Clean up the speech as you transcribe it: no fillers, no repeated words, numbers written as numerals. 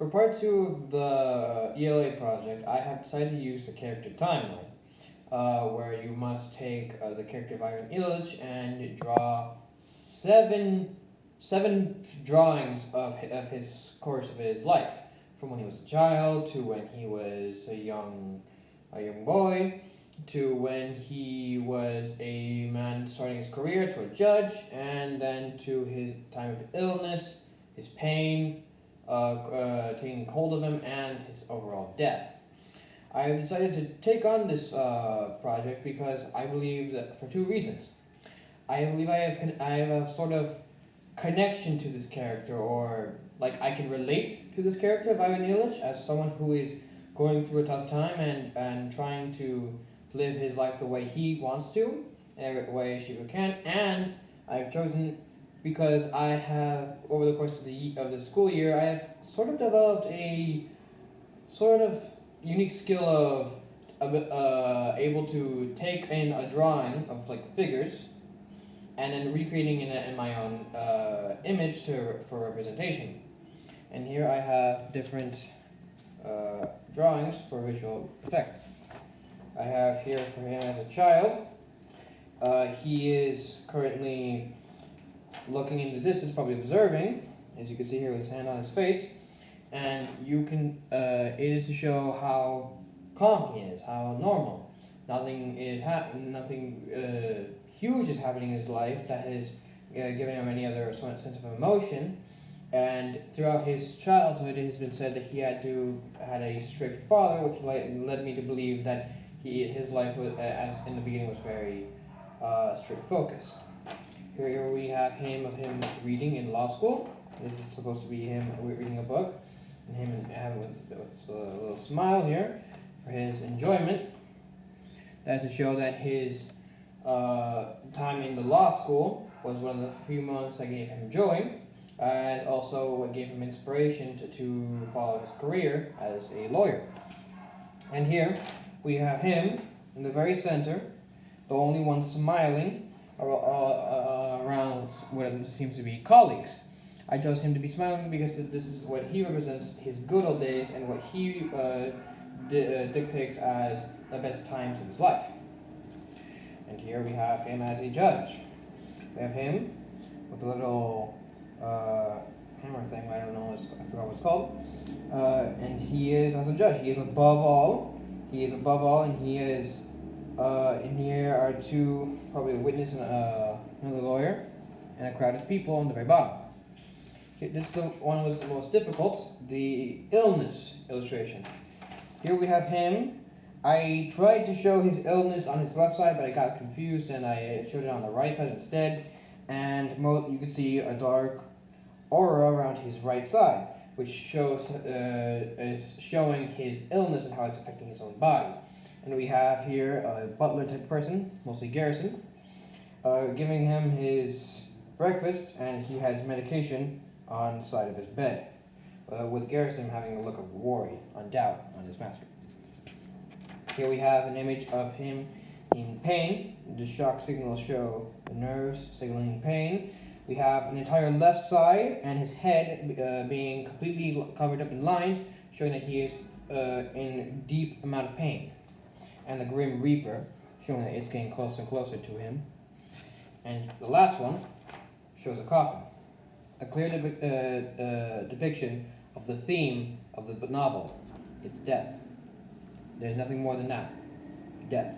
For part 2 of the ELA project, I have decided to use the character timeline, where you must take the character of Ivan Illich and draw seven drawings of his course of his life, from when he was a child to when he was a young boy, to when he was a man starting his career to a judge, and then to his time of illness, his pain, taking hold of him, and his overall death. I have decided to take on this project because I believe that for two reasons. I believe I have a sort of connection to this character, or like I can relate to this character of Ivan Illich as someone who is going through a tough time and trying to live his life the way he wants to, in every way she can. And I've chosen because I have, over the course of the school year, I have sort of developed a sort of unique skill of able to take in a drawing of like figures and then recreating it in my own image for representation. And here I have different drawings for visual effect. I have here for him as a child. He is currently looking into the distance, probably observing, as you can see here with his hand on his face. And you can, it is to show how calm he is, how normal. Nothing huge is happening in his life that is giving him any other sense of emotion. And throughout his childhood, it has been said that he had a strict father, which led me to believe that his life was, as in the beginning, was very strict focused. Here we have him reading in law school. This is supposed to be him reading a book, and him having with a little smile here for his enjoyment. That's to show that his time in the law school was one of the few moments that gave him joy, as also what gave him inspiration to follow his career as a lawyer. And here we have him in the very center, the only one smiling around what seems to be colleagues. I chose him to be smiling because this is what he represents, his good old days, and what he dictates as the best times in his life. And here we have him as a judge. We have him with a little hammer thing, I forgot what it's called. And he is as a judge. He is above all, and he is, and here are two, probably a witness and another lawyer, and a crowd of people on the very bottom. This is the one was the most difficult, the illness illustration. Here we have him. I tried to show his illness on his left side, but I got confused and I showed it on the right side instead. And you can see a dark aura around his right side, which is showing his illness and how it's affecting his own body. And we have here a butler type person, mostly Garrison, giving him his breakfast, and he has medication on the side of his bed, with Garrison having a look of worry, doubt on his master. Here we have an image of him in pain. The shock signals show the nerves signaling pain. We have an entire left side and his head being completely covered up in lines, showing that he is in deep amount of pain. And the Grim Reaper, showing that it's getting closer and closer to him. And the last one shows a coffin. A clear depiction of the theme of the novel. It's death. There's nothing more than that. Death.